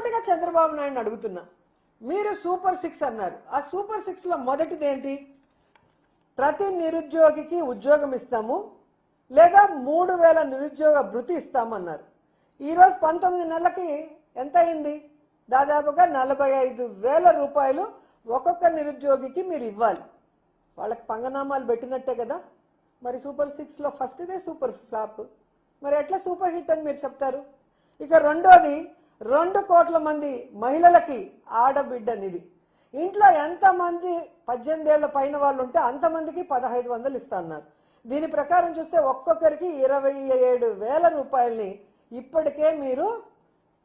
సూటిగా చంద్రబాబు నాయుడు అడుగుతున్నా, మీరు సూపర్ 6 అన్నారు. ఆ సూపర్ 6 లో మొదటిది ఏంటి? ప్రతి నిరుద్యోగికి ఉద్యోగం ఇస్తాము, లేదా 3000 నిరుద్యోగ భృతి ఇస్తామన్నారు. ఈరోజు 19 నెలలకి ఎంత అయింది? దాదాపుగా 45,000 రూపాయలు ఒక్కొక్క నిరుద్యోగికి మీరు ఇవ్వాలి. వాళ్ళకి పంగనామాలు పెట్టినట్టే కదా. మరి సూపర్ 6 లో ఫస్ట్ ఇదే సూపర్ ఫ్లాప్, మరి ఎట్లా సూపర్ హిట్ అని మీరు చెప్తారు? ఇక రెండోది, 2 కోట్ల మంది మహిళలకి ఆడబిడ్డ నిధి. ఇంట్లో ఎంతమంది 18 ఏళ్ల పైన వాళ్ళు ఉంటే అంతమందికి 1500 ఇస్తా అన్నారు. దీని ప్రకారం చూస్తే ఒక్కొక్కరికి 27,000 రూపాయలని ఇప్పటికే మీరు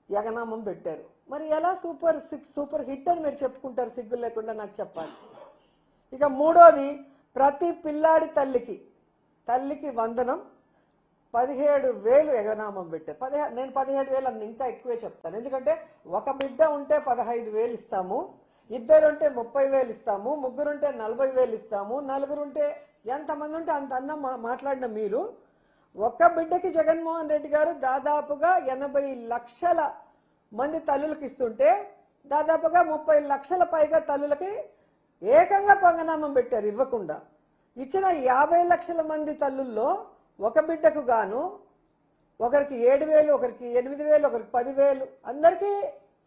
యగనామం పెట్టారు. మరి ఎలా సూపర్ 6 సూపర్ హిట్ అని మీరు చెప్పుకుంటారు? సిగ్గు లేకుండా నాకు చెప్పాలి. ఇక మూడోది, ప్రతి పిల్లాడి తల్లికి వందనం 17,000 యగనామం పెట్టారు. నేను 17,000 అని ఇంకా ఎక్కువే చెప్తాను. ఎందుకంటే ఒక బిడ్డ ఉంటే 15,000 ఇస్తాము, ఇద్దరుంటే 30,000 ఇస్తాము, ముగ్గురుంటే 40,000 ఇస్తాము, నలుగురుంటే ఎంతమంది ఉంటే అంత అన్నం మాట్లాడిన మీరు ఒక్క బిడ్డకి జగన్మోహన్ రెడ్డి గారు దాదాపుగా 80 లక్షల మంది తల్లులకు ఇస్తుంటే దాదాపుగా 30 లక్షల పైగా తల్లులకి ఏకంగా పంగనామం పెట్టారు ఇవ్వకుండా. ఇచ్చిన 50 లక్షల మంది తల్లుల్లో ఒక బిడ్డకు గాను ఒకరికి 7,000, ఒకరికి 8,000, ఒకరికి 10,000, అందరికీ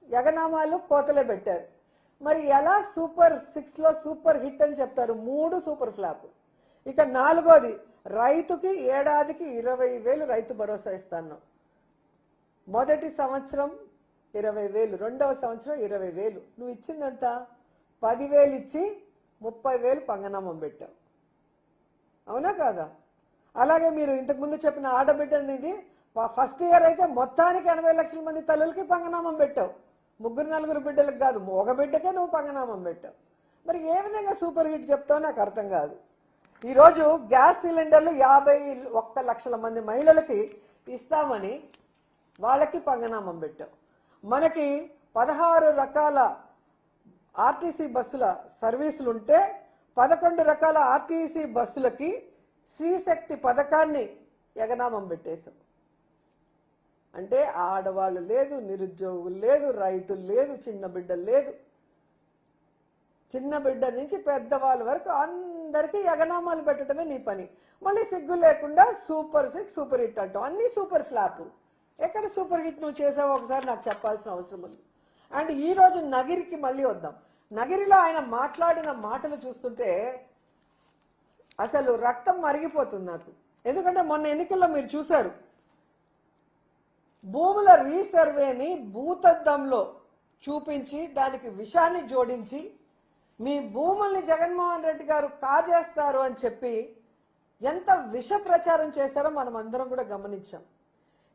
యగనామాలు కోతలే పెట్టారు. మరి ఎలా సూపర్ 6 లో సూపర్ హిట్ అని చెప్తారు? 3 సూపర్ ఫ్లాప్. ఇక నాలుగోది, రైతుకి ఏడాదికి 20,000 రైతు భరోసా ఇస్తాను. మొదటి సంవత్సరం 20,000, రెండవ సంవత్సరం 20,000. నువ్వు ఇచ్చిందంత 10,000 ఇచ్చి 30,000 పంగనామం పెట్టావు, అవునా కాదా? అలాగే మీరు ఇంతకుముందు చెప్పిన ఆడబిడ్డ అనేది ఫస్ట్ ఇయర్ అయితే మొత్తానికి 80 లక్షల మంది తల్లులకి పంగనామం పెట్టావు. 3-4 బిడ్డలకు కాదు, ఒక బిడ్డకే నువ్వు పంగనామం పెట్టావు. మరి ఏ విధంగా సూపర్ హిట్ చెప్తావు నాకు అర్థం కాదు. ఈరోజు గ్యాస్ సిలిండర్లు 51 లక్షల మంది మహిళలకి ఇస్తామని వాళ్ళకి పంగనామం పెట్టావు. మనకి 16 రకాల ఆర్టీసీ బస్సుల సర్వీసులు ఉంటే 11 రకాల ఆర్టీసీ బస్సులకి శ్రీశక్తి పథకాన్ని యగనామం పెట్టేశాం. అంటే ఆడవాళ్ళు లేదు, నిరుద్యోగులు లేదు, రైతులు లేదు, చిన్న బిడ్డలు లేదు, చిన్న బిడ్డ నుంచి పెద్దవాళ్ళ వరకు అందరికీ యగనామాలు పెట్టడమే నీ పని. మళ్ళీ సిగ్గు లేకుండా సూపర్ 6 సూపర్ హిట్ అంటావు. అన్ని సూపర్ ఫ్లాప్. ఎక్కడ సూపర్ హిట్ నువ్వు చేసావో ఒకసారి నాకు చెప్పాల్సిన అవసరం ఉంది. అండ్ ఈ రోజు నగిరికి మళ్ళీ వద్దాం. నగిరిలో ఆయన మాట్లాడిన మాటలు చూస్తుంటే అసలు రక్తం మరిగిపోతుంది నాకు. ఎందుకంటే మొన్న ఎన్నికల్లో మీరు చూశారు, భూముల రీసర్వేని భూతద్దంలో చూపించి దానికి విషాన్ని జోడించి మీ భూముల్ని జగన్మోహన్ రెడ్డి గారు కాజేస్తారు అని చెప్పి ఎంత విష ప్రచారం చేశారో మనం అందరం కూడా గమనించాం.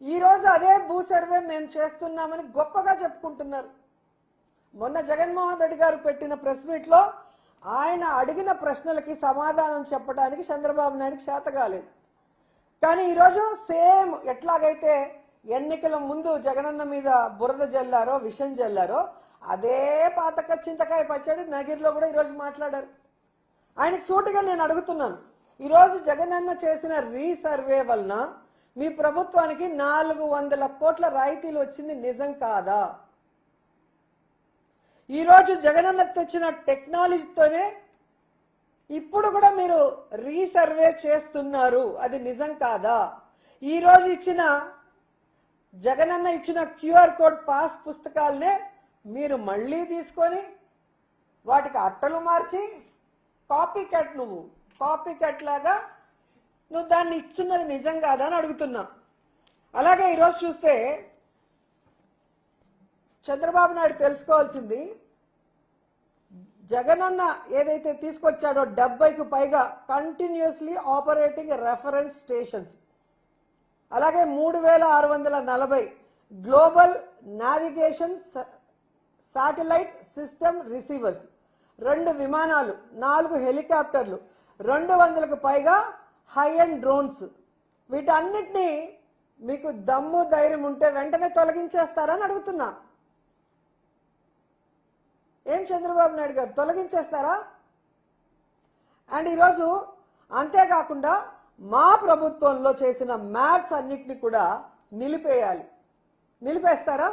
ఈ రోజు అదే భూ సర్వే మేము చేస్తున్నామని గొప్పగా చెప్పుకుంటున్నారు. మొన్న జగన్మోహన్ రెడ్డి గారు పెట్టిన ప్రెస్ మీట్ లో ఆయన అడిగిన ప్రశ్నలకి సమాధానం చెప్పడానికి చంద్రబాబు నాయుడుకి చేత కాలేదు. కానీ ఈరోజు సేమ్ ఎట్లాగైతే ఎన్నికల ముందు జగనన్న మీద బురద జల్లారో, విషం జల్లారో, అదే పాతక చింతకాయ పచ్చడి నగిరిలో కూడా ఈరోజు మాట్లాడారు. ఆయనకు సూటిగా నేను అడుగుతున్నాను, ఈరోజు జగనన్న చేసిన రీసర్వే వలన మీ ప్రభుత్వానికి 400 కోట్ల రాయితీలు వచ్చింది నిజం కాదా? ఈరోజు జగనన్న తెచ్చిన టెక్నాలజీతోనే ఇప్పుడు కూడా మీరు రీసర్వే చేస్తున్నారు, అది నిజం కాదా? ఈరోజు జగనన్న ఇచ్చిన క్యూఆర్ కోడ్ పాస్ పుస్తకాలనే మీరు మళ్ళీ తీసుకొని వాటికి అట్టలు మార్చి కాపీ కట్ లాగా నువ్వు దాన్ని ఇస్తున్నది నిజం కాదా అని అడుగుతున్నా. అలాగే ఈరోజు చూస్తే చంద్రబాబు నాయుడు తెలుసుకోవాల్సింది, జగనన్న ఏదైతే తీసుకొచ్చాడో 70కు పైగా కంటిన్యూస్లీ ఆపరేటింగ్ రెఫరెన్స్ స్టేషన్స్, అలాగే 3640 global navigation satellite system receivers, 2 విమానాలు, 4 హెలికాప్టర్లు, 200కు పైగా హై అండ్ డ్రోన్స్. వీటన్నిటినీ మీకు దమ్ము ధైర్యం ఉంటే వెంటనే తొలగించేస్తారని అడుగుతున్నా. ఏం చంద్రబాబు నాయుడు గారు తొలగించేస్తారా? అండ్ ఈరోజు అంతేకాకుండా మా ప్రభుత్వంలో చేసిన మ్యాప్స్ అన్నిటిని కూడా నిలిపేయాలి. నిలిపేస్తారా?